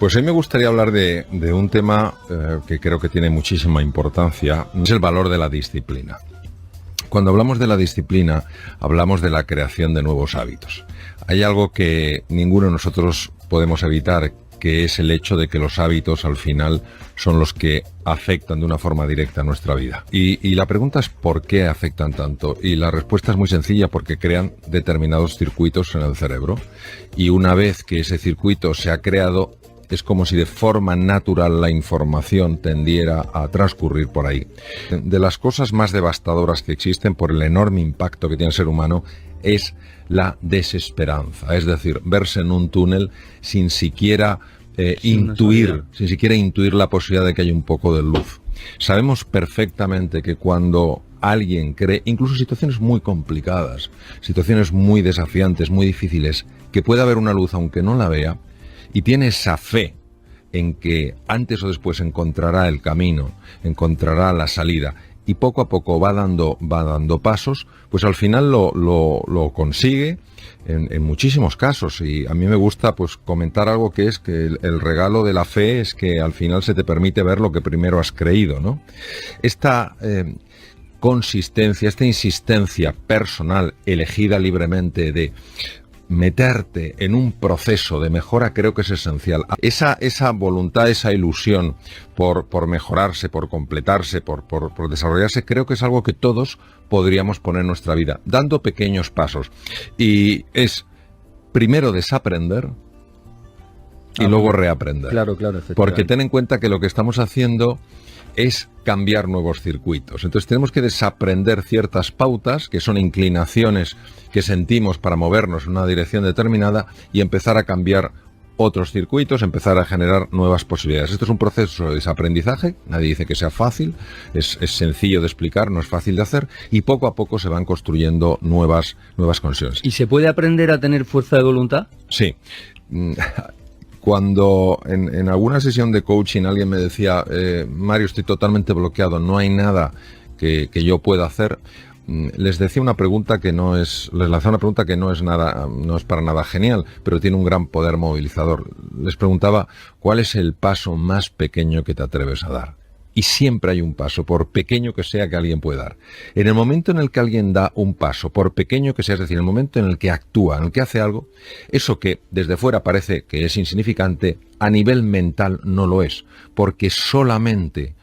Pues a mí me gustaría hablar de un tema que creo que tiene muchísima importancia, es el valor de la disciplina. Cuando hablamos de la disciplina, hablamos de la creación de nuevos hábitos. Hay algo que ninguno de nosotros podemos evitar, que es el hecho de que los hábitos al final son los que afectan de una forma directa a nuestra vida. Y la pregunta es ¿por qué afectan tanto? Y la respuesta es muy sencilla, porque crean determinados circuitos en el cerebro. Y una vez que ese circuito se ha creado, es como si de forma natural la información tendiera a transcurrir por ahí. De las cosas más devastadoras que existen por el enorme impacto que tiene el ser humano es la desesperanza, es decir, verse en un túnel sin siquiera intuir la posibilidad de que haya un poco de luz. Sabemos perfectamente que cuando alguien cree, incluso situaciones muy complicadas, situaciones muy desafiantes, muy difíciles, que puede haber una luz aunque no la vea, y tiene esa fe en que antes o después encontrará el camino, encontrará la salida, y poco a poco va dando pasos, pues al final lo consigue en muchísimos casos. Y a mí me gusta pues comentar algo, que es que el regalo de la fe es que al final se te permite ver lo que primero has creído, ¿no? Esta consistencia, esta insistencia personal elegida libremente de meterte en un proceso de mejora, creo que es esencial. Esa voluntad, esa ilusión por mejorarse, por completarse, por desarrollarse, creo que es algo que todos podríamos poner en nuestra vida, dando pequeños pasos. Y es primero desaprender y luego reaprender. Claro, porque ten en cuenta que lo que estamos haciendo es cambiar nuevos circuitos. Entonces tenemos que desaprender ciertas pautas, que son inclinaciones que sentimos para movernos en una dirección determinada, y empezar a cambiar otros circuitos, empezar a generar nuevas posibilidades. Esto es un proceso de desaprendizaje, nadie dice que sea fácil, es sencillo de explicar, no es fácil de hacer, y poco a poco se van construyendo nuevas conexiones. ¿Y se puede aprender a tener fuerza de voluntad? Sí. Cuando en alguna sesión de coaching alguien me decía, Mario, estoy totalmente bloqueado, no hay nada que yo pueda hacer, les decía una pregunta que no es, les lanzaba una pregunta que no es para nada genial, pero tiene un gran poder movilizador. Les preguntaba, ¿cuál es el paso más pequeño que te atreves a dar? Y siempre hay un paso, por pequeño que sea, que alguien puede dar. En el momento en el que alguien da un paso, por pequeño que sea, es decir, en el momento en el que actúa, en el que hace algo, eso que desde fuera parece que es insignificante, a nivel mental no lo es, porque solamente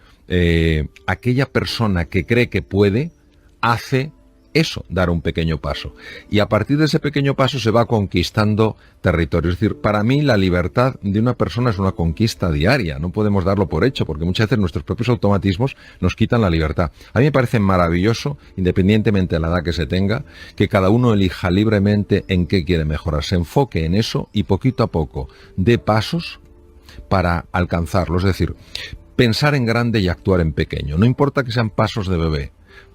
aquella persona que cree que puede, hace eso, dar un pequeño paso. Y a partir de ese pequeño paso se va conquistando territorio. Es decir, para mí la libertad de una persona es una conquista diaria. No podemos darlo por hecho, porque muchas veces nuestros propios automatismos nos quitan la libertad. A mí me parece maravilloso, independientemente de la edad que se tenga, que cada uno elija libremente en qué quiere mejorar. Se enfoque en eso y poquito a poco dé pasos para alcanzarlo. Es decir, pensar en grande y actuar en pequeño. No importa que sean pasos de bebé,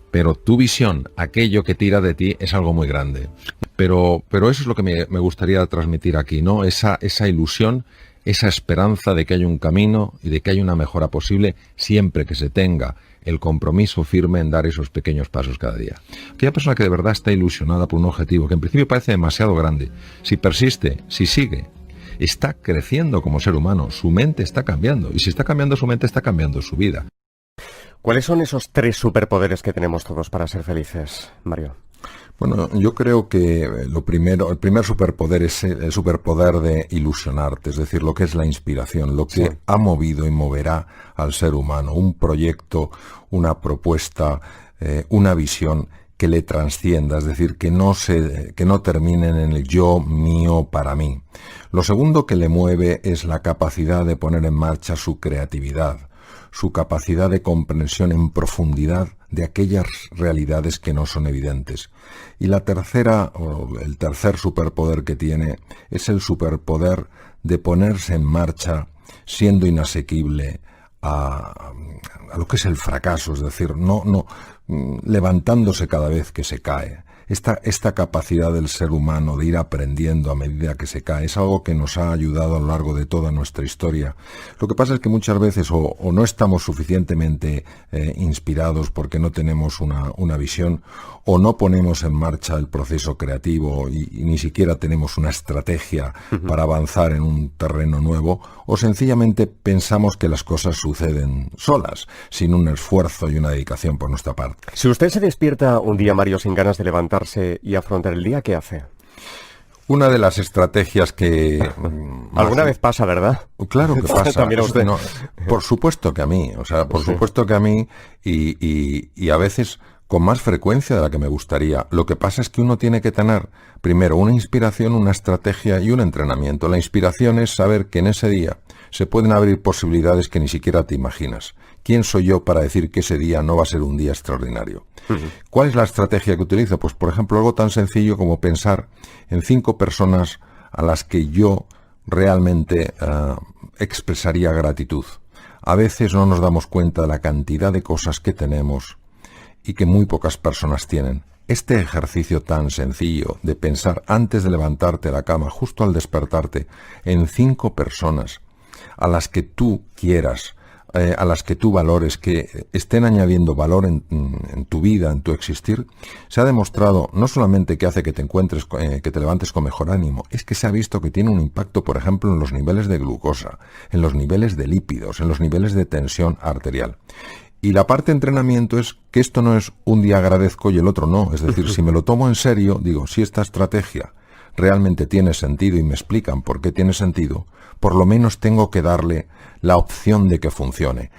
pero tu visión, aquello que tira de ti, es algo muy grande. Pero eso es lo que me gustaría transmitir aquí, ¿no? Esa ilusión, esa esperanza de que hay un camino y de que hay una mejora posible, siempre que se tenga el compromiso firme en dar esos pequeños pasos cada día. Aquella persona que de verdad está ilusionada por un objetivo, que en principio parece demasiado grande, si persiste, si sigue, está creciendo como ser humano, su mente está cambiando, y si está cambiando su mente, está cambiando su vida. ¿Cuáles son esos 3 superpoderes que tenemos todos para ser felices, Mario? Bueno, yo creo que el primer superpoder es el superpoder de ilusionarte, es decir, lo que es la inspiración, lo que ha movido y moverá al ser humano, un proyecto, una propuesta, una visión que le trascienda, es decir, que no terminen en el yo, mío, para mí. Lo segundo que le mueve es la capacidad de poner en marcha su creatividad, su capacidad de comprensión en profundidad de aquellas realidades que no son evidentes. Y el tercer superpoder que tiene es el superpoder de ponerse en marcha siendo inasequible a lo que es el fracaso, es decir, no levantándose cada vez que se cae. esta capacidad del ser humano de ir aprendiendo a medida que se cae es algo que nos ha ayudado a lo largo de toda nuestra historia. Lo que pasa es que muchas veces o no estamos suficientemente inspirados porque no tenemos una visión, o no ponemos en marcha el proceso creativo y ni siquiera tenemos una estrategia para avanzar en un terreno nuevo, o sencillamente pensamos que las cosas suceden solas, sin un esfuerzo y una dedicación por nuestra parte. Si usted se despierta un día, Mario, sin ganas de levantarse y afrontar el día, ¿qué hace? Una de las estrategias que... ¿Alguna vez pasa, verdad? Claro que pasa. También a usted. No, por supuesto que a mí, supuesto que a mí y a veces con más frecuencia de la que me gustaría. Lo que pasa es que uno tiene que tener primero una inspiración, una estrategia y un entrenamiento. La inspiración es saber que en ese día se pueden abrir posibilidades que ni siquiera te imaginas. ¿Quién soy yo para decir que ese día no va a ser un día extraordinario? ¿Cuál es la estrategia que utilizo? Pues, por ejemplo, algo tan sencillo como pensar en 5 personas a las que yo realmente expresaría gratitud. A veces no nos damos cuenta de la cantidad de cosas que tenemos y que muy pocas personas tienen. Este ejercicio tan sencillo de pensar antes de levantarte de la cama, justo al despertarte, en 5 personas a las que tú quieras, a las que tú valores, que estén añadiendo valor en tu vida, en tu existir, se ha demostrado no solamente que hace que te encuentres, que te levantes con mejor ánimo, es que se ha visto que tiene un impacto, por ejemplo, en los niveles de glucosa, en los niveles de lípidos, en los niveles de tensión arterial. Y la parte de entrenamiento es que esto no es un día agradezco y el otro no. Es decir, si me lo tomo en serio, digo, si esta estrategia realmente tiene sentido y me explican por qué tiene sentido, por lo menos tengo que darle la opción de que funcione.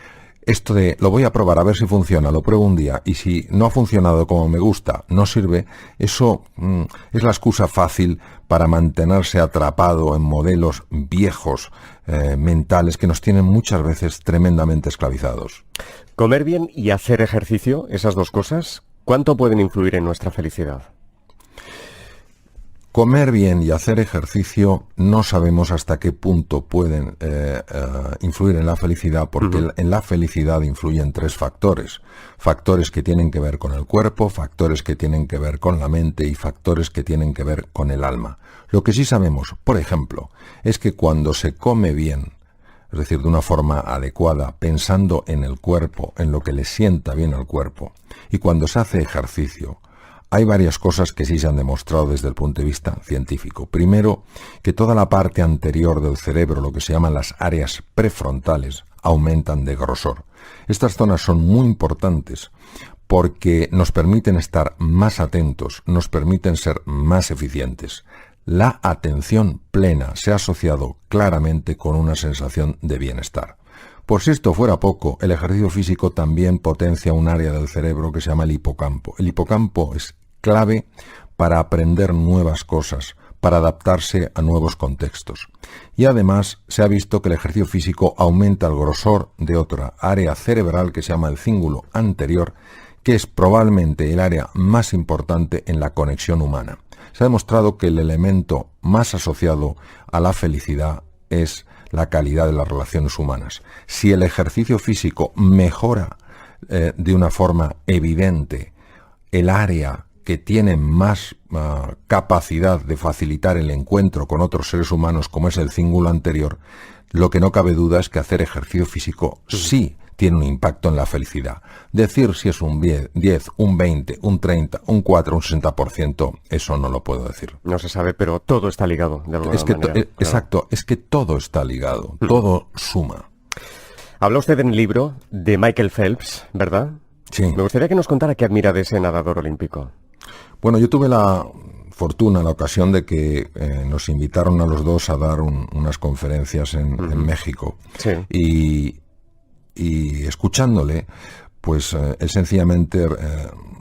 Esto de lo voy a probar a ver si funciona, lo pruebo un día y si no ha funcionado como me gusta, no sirve, eso es la excusa fácil para mantenerse atrapado en modelos viejos, mentales, que nos tienen muchas veces tremendamente esclavizados. ¿Comer bien y hacer ejercicio, esas dos cosas, cuánto pueden influir en nuestra felicidad? Comer bien y hacer ejercicio no sabemos hasta qué punto pueden influir en la felicidad, porque en la felicidad influyen 3 factores. Factores que tienen que ver con el cuerpo, factores que tienen que ver con la mente y factores que tienen que ver con el alma. Lo que sí sabemos, por ejemplo, es que cuando se come bien, es decir, de una forma adecuada, pensando en el cuerpo, en lo que le sienta bien al cuerpo, y cuando se hace ejercicio, hay varias cosas que sí se han demostrado desde el punto de vista científico. Primero, que toda la parte anterior del cerebro, lo que se llaman las áreas prefrontales, aumentan de grosor. Estas zonas son muy importantes porque nos permiten estar más atentos, nos permiten ser más eficientes. La atención plena se ha asociado claramente con una sensación de bienestar. Por si esto fuera poco, el ejercicio físico también potencia un área del cerebro que se llama el hipocampo. El hipocampo es clave para aprender nuevas cosas, para adaptarse a nuevos contextos. Y además se ha visto que el ejercicio físico aumenta el grosor de otra área cerebral que se llama el cíngulo anterior, que es probablemente el área más importante en la conexión humana. Se ha demostrado que el elemento más asociado a la felicidad es la calidad de las relaciones humanas. Si el ejercicio físico mejora de una forma evidente el área que tiene más capacidad de facilitar el encuentro con otros seres humanos, como es el cíngulo anterior, lo que no cabe duda es que hacer ejercicio físico sí tiene un impacto en la felicidad. Decir si es un 10, un 20, un 30, un 4, un 60%, eso no lo puedo decir. No se sabe, pero todo está ligado de alguna manera. Exacto, es que todo está ligado, todo suma. Habla usted en el libro de Michael Phelps, ¿verdad? Sí. Me gustaría que nos contara qué admira de ese nadador olímpico. Bueno, yo tuve la fortuna, la ocasión de que nos invitaron a los dos a dar unas conferencias en México. Sí. Y escuchándole, pues él sencillamente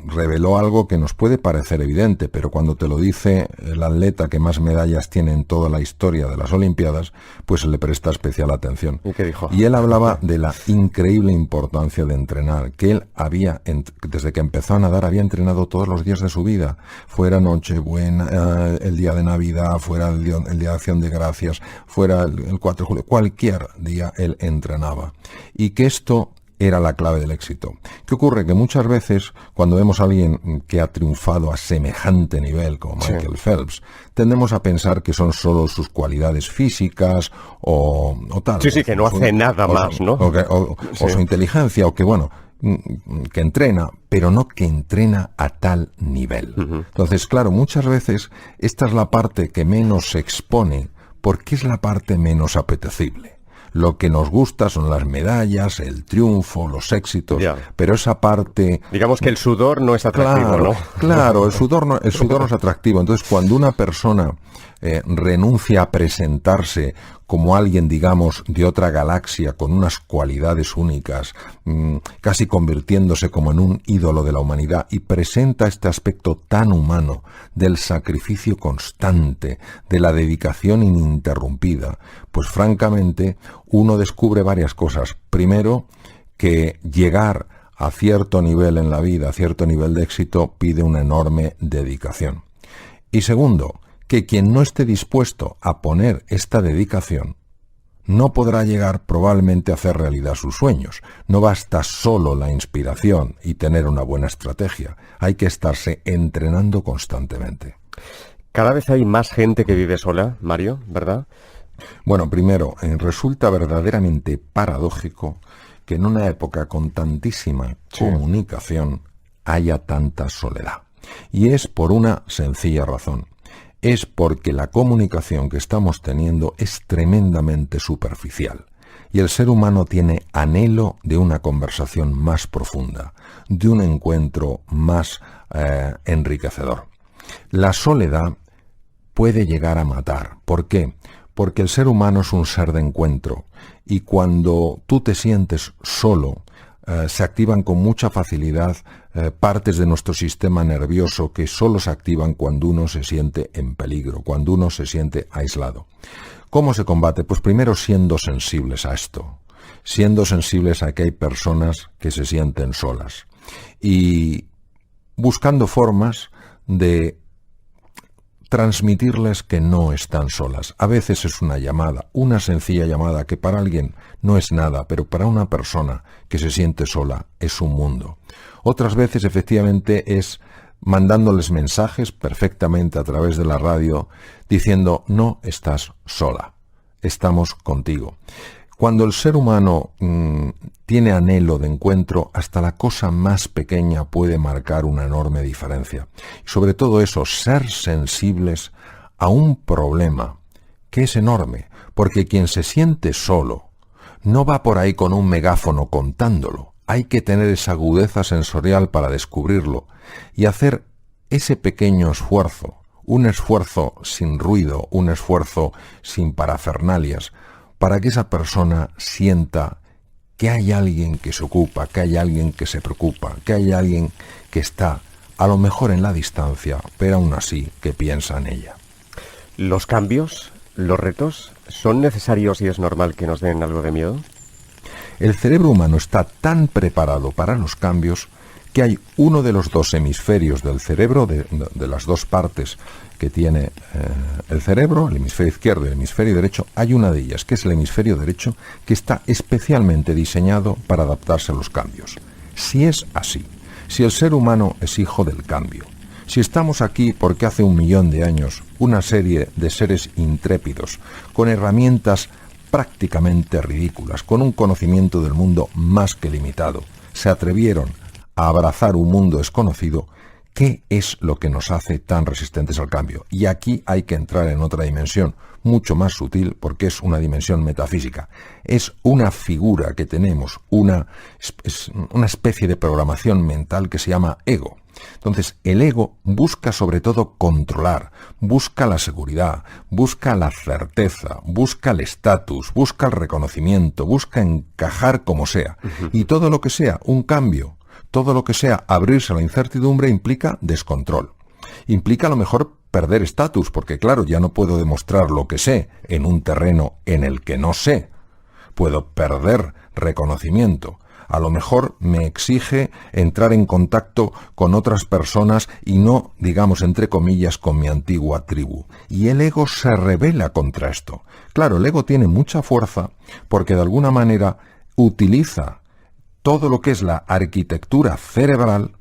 reveló algo que nos puede parecer evidente, pero cuando te lo dice el atleta que más medallas tiene en toda la historia de las Olimpiadas, pues se le presta especial atención. ¿Y qué dijo? Y él hablaba de la increíble importancia de entrenar, que él había, desde que empezó a nadar, había entrenado todos los días de su vida, fuera Nochebuena, el día de Navidad, fuera el día de Acción de Gracias, fuera el 4 de julio, cualquier día él entrenaba. Y que esto era la clave del éxito. ¿Qué ocurre? Que muchas veces cuando vemos a alguien que ha triunfado a semejante nivel como Michael Phelps, tendemos a pensar que son solo sus cualidades físicas o tal. Sí, que no hace nada más, ¿no? O su inteligencia, o que, bueno, que entrena, pero no que entrena a tal nivel. Entonces, claro, muchas veces esta es la parte que menos se expone porque es la parte menos apetecible. Lo que nos gusta son las medallas, el triunfo, los éxitos, pero esa parte... Digamos que el sudor no es atractivo, ¿no? Claro, el sudor no es atractivo. Entonces, cuando una persona renuncia a presentarse como alguien, digamos, de otra galaxia, con unas cualidades únicas, casi convirtiéndose como en un ídolo de la humanidad, y presenta este aspecto tan humano del sacrificio constante, de la dedicación ininterrumpida, pues francamente uno descubre varias cosas. Primero, que llegar a cierto nivel en la vida, a cierto nivel de éxito, pide una enorme dedicación. Y segundo, que quien no esté dispuesto a poner esta dedicación no podrá llegar probablemente a hacer realidad sus sueños. No basta solo la inspiración y tener una buena estrategia. Hay que estarse entrenando constantemente. Cada vez hay más gente que vive sola, Mario, ¿verdad? Bueno, primero, resulta verdaderamente paradójico que en una época con tantísima comunicación haya tanta soledad. Y es por una sencilla razón. Es porque la comunicación que estamos teniendo es tremendamente superficial. Y el ser humano tiene anhelo de una conversación más profunda, de un encuentro más enriquecedor. La soledad puede llegar a matar. ¿Por qué? Porque el ser humano es un ser de encuentro. Y cuando tú te sientes solo, se activan con mucha facilidad partes de nuestro sistema nervioso que solo se activan cuando uno se siente en peligro, cuando uno se siente aislado. ¿Cómo se combate? Pues primero siendo sensibles a esto, siendo sensibles a que hay personas que se sienten solas y buscando formas de transmitirles que no están solas. A veces es una llamada, una sencilla llamada que para alguien no es nada, pero para una persona que se siente sola es un mundo. Otras veces efectivamente es mandándoles mensajes perfectamente a través de la radio diciendo no estás sola, estamos contigo. Cuando el ser humano tiene anhelo de encuentro, hasta la cosa más pequeña puede marcar una enorme diferencia. Y sobre todo eso, ser sensibles a un problema que es enorme, porque quien se siente solo no va por ahí con un megáfono contándolo. Hay que tener esa agudeza sensorial para descubrirlo y hacer ese pequeño esfuerzo, un esfuerzo sin ruido, un esfuerzo sin parafernalias, para que esa persona sienta que hay alguien que se ocupa, que hay alguien que se preocupa, que hay alguien que está, a lo mejor en la distancia, pero aún así que piensa en ella. ¿Los cambios, los retos, son necesarios y es normal que nos den algo de miedo? El cerebro humano está tan preparado para los cambios que hay uno de los dos hemisferios del cerebro, de las dos partes que tiene el cerebro, el hemisferio izquierdo y el hemisferio derecho, hay una de ellas, que es el hemisferio derecho, que está especialmente diseñado para adaptarse a los cambios. Si es así, si el ser humano es hijo del cambio, si estamos aquí porque hace 1 millón de años una serie de seres intrépidos, con herramientas prácticamente ridículas, con un conocimiento del mundo más que limitado, se atrevieron a abrazar un mundo desconocido, ¿qué es lo que nos hace tan resistentes al cambio? Y aquí hay que entrar en otra dimensión, mucho más sutil, porque es una dimensión metafísica. Es una figura que tenemos, una especie de programación mental que se llama ego. Entonces, el ego busca sobre todo controlar, busca la seguridad, busca la certeza, busca el estatus, busca el reconocimiento, busca encajar como sea. Y todo lo que sea un cambio, todo lo que sea abrirse a la incertidumbre implica descontrol. Implica a lo mejor perder estatus, porque claro, ya no puedo demostrar lo que sé en un terreno en el que no sé. Puedo perder reconocimiento. A lo mejor me exige entrar en contacto con otras personas y no, digamos, entre comillas, con mi antigua tribu. Y el ego se rebela contra esto. Claro, el ego tiene mucha fuerza porque de alguna manera utiliza todo lo que es la arquitectura cerebral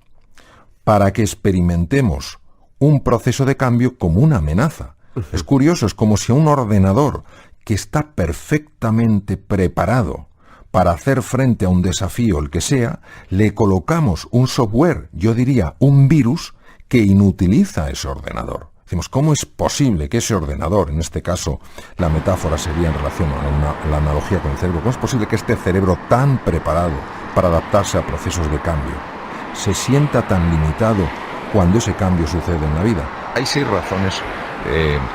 para que experimentemos un proceso de cambio como una amenaza. Es curioso, es como si a un ordenador que está perfectamente preparado para hacer frente a un desafío, el que sea, le colocamos un software, yo diría un virus, que inutiliza ese ordenador. Decimos, ¿cómo es posible que ese ordenador, en este caso la metáfora sería en relación a la analogía con el cerebro, cómo es posible que este cerebro tan preparado para adaptarse a procesos de cambio se sienta tan limitado cuando ese cambio sucede en la vida? Hay 6 razones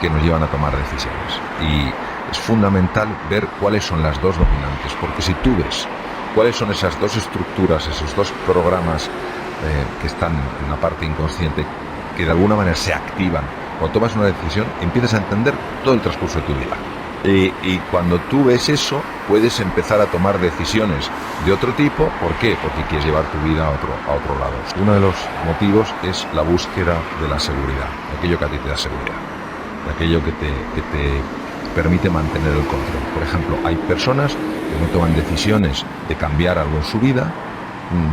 que nos llevan a tomar decisiones y es fundamental ver cuáles son las dos dominantes, porque si tú ves cuáles son esas dos estructuras, esos dos programas que están en la parte inconsciente, que de alguna manera se activan cuando tomas una decisión, empiezas a entender todo el transcurso de tu vida. Y cuando tú ves eso, puedes empezar a tomar decisiones de otro tipo. ¿Por qué? Porque quieres llevar tu vida a otro lado. Uno de los motivos es la búsqueda de la seguridad, de aquello que a ti te da seguridad, de aquello que te permite mantener el control. Por ejemplo, hay personas que no toman decisiones de cambiar algo en su vida,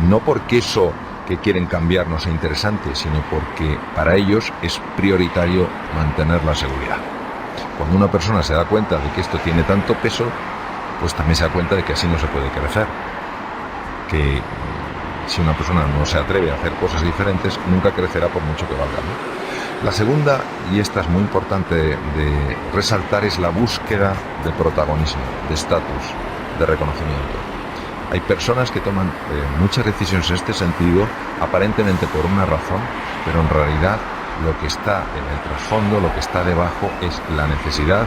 no porque eso que quieren cambiar no sea interesante, sino porque para ellos es prioritario mantener la seguridad. Cuando una persona se da cuenta de que esto tiene tanto peso, pues también se da cuenta de que así no se puede crecer. Que si una persona no se atreve a hacer cosas diferentes, nunca crecerá por mucho que valga, ¿no? La segunda, y esta es muy importante de resaltar, es la búsqueda de protagonismo, de estatus, de reconocimiento. Hay personas que toman muchas decisiones en este sentido, aparentemente por una razón, pero en realidad lo que está en el trasfondo, lo que está debajo, es la necesidad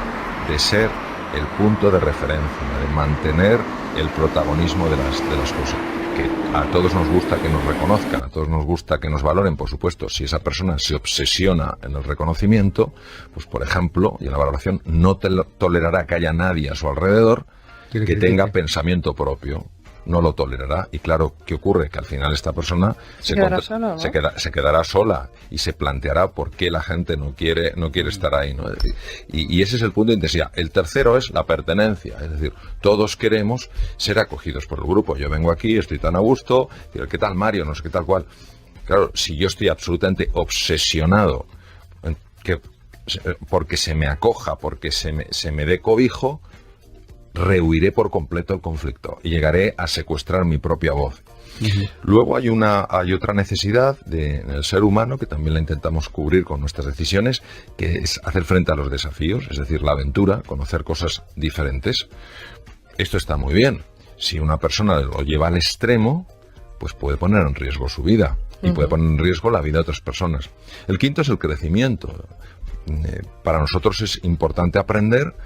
de ser el punto de referencia, de mantener el protagonismo de las cosas. Que a todos nos gusta que nos reconozcan, a todos nos gusta que nos valoren, por supuesto. Si esa persona se obsesiona en el reconocimiento, pues por ejemplo, y en la valoración, no tolerará que haya nadie a su alrededor que tenga pensamiento propio. No lo tolerará. Y claro, ¿qué ocurre? Que al final esta persona se quedará sola y se planteará por qué la gente no quiere estar ahí, ¿no? Y ese es el punto de intensidad. El tercero es la pertenencia, es decir, todos queremos ser acogidos por el grupo. Yo vengo aquí, estoy tan a gusto, ¿qué tal Mario? No sé qué tal cual. Claro, si yo estoy absolutamente obsesionado porque se me acoja, porque se me dé cobijo, rehuiré por completo el conflicto y llegaré a secuestrar mi propia voz. Luego hay otra necesidad en el ser humano que también la intentamos cubrir con nuestras decisiones, que es hacer frente a los desafíos, es decir, la aventura, conocer cosas diferentes. Esto está muy bien. Si una persona lo lleva al extremo, pues puede poner en riesgo su vida y puede poner en riesgo la vida de otras personas. El quinto es el crecimiento. Para nosotros es importante aprender,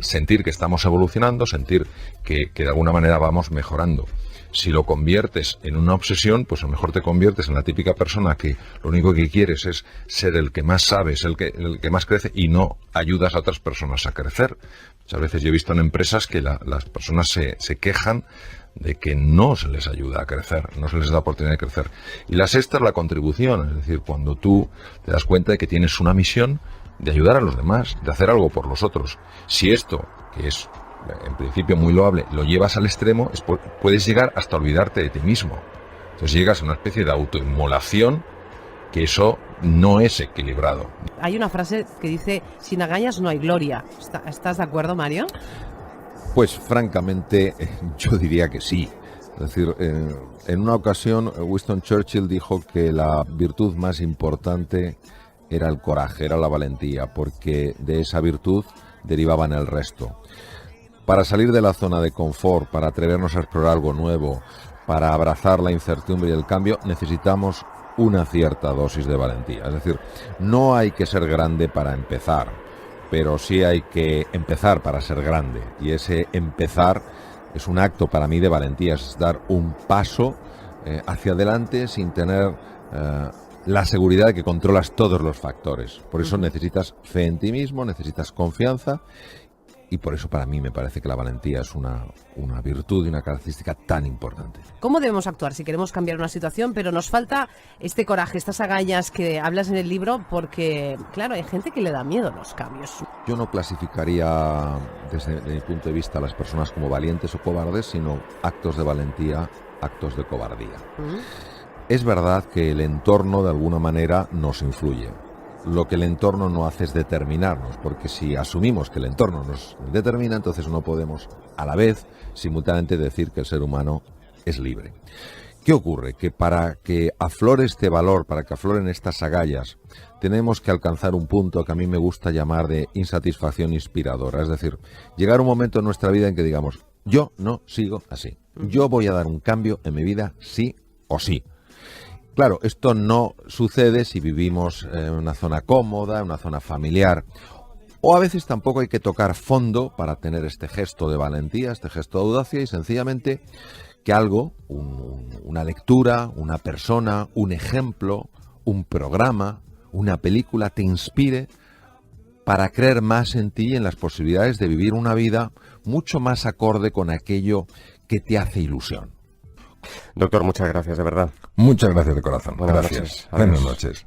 sentir que estamos evolucionando, sentir que de alguna manera vamos mejorando. Si lo conviertes en una obsesión, pues a lo mejor te conviertes en la típica persona que lo único que quieres es ser el que más sabes, el que más crece, y no ayudas a otras personas a crecer. Muchas veces yo he visto en empresas que las personas se quejan de que no se les ayuda a crecer, no se les da oportunidad de crecer. Y la sexta es la contribución, es decir, cuando tú te das cuenta de que tienes una misión de ayudar a los demás, de hacer algo por los otros. Si esto, que es en principio muy loable, lo llevas al extremo, puedes llegar hasta olvidarte de ti mismo. Entonces llegas a una especie de autoinmolación, que eso no es equilibrado. Hay una frase que dice, sin agallas no hay gloria. ¿Estás de acuerdo, Mario? Pues francamente yo diría que sí. Es decir, en una ocasión Winston Churchill dijo que la virtud más importante era el coraje, era la valentía, porque de esa virtud derivaban el resto. Para salir de la zona de confort, para atrevernos a explorar algo nuevo, para abrazar la incertidumbre y el cambio, necesitamos una cierta dosis de valentía. Es decir, no hay que ser grande para empezar, pero sí hay que empezar para ser grande. Y ese empezar es un acto para mí de valentía, es dar un paso hacia adelante sin tener la seguridad de que controlas todos los factores. Por eso necesitas fe en ti mismo, necesitas confianza, y por eso para mí me parece que la valentía es una virtud y una característica tan importante. ¿Cómo debemos actuar si queremos cambiar una situación, pero nos falta este coraje, estas agallas que hablas en el libro? Porque, claro, hay gente que le da miedo los cambios. yo no clasificaría desde mi punto de vista a las personas como valientes o cobardes, sino actos de valentía, actos de cobardía. Es verdad que el entorno de alguna manera nos influye. Lo que el entorno no hace es determinarnos, porque si asumimos que el entorno nos determina, entonces no podemos a la vez simultáneamente decir que el ser humano es libre. ¿Qué ocurre? Que para que aflore este valor, para que afloren estas agallas, tenemos que alcanzar un punto que a mí me gusta llamar de insatisfacción inspiradora. Es decir, llegar a un momento en nuestra vida en que digamos, yo no sigo así. Yo voy a dar un cambio en mi vida sí o sí. Claro, esto no sucede si vivimos en una zona cómoda, en una zona familiar. O a veces tampoco hay que tocar fondo para tener este gesto de valentía, este gesto de audacia y sencillamente que algo, una lectura, una persona, un ejemplo, un programa, una película te inspire para creer más en ti y en las posibilidades de vivir una vida mucho más acorde con aquello que te hace ilusión. Doctor, muchas gracias, de verdad. Muchas gracias de corazón. Buenas Gracias. noches. Buenas Adiós. noches.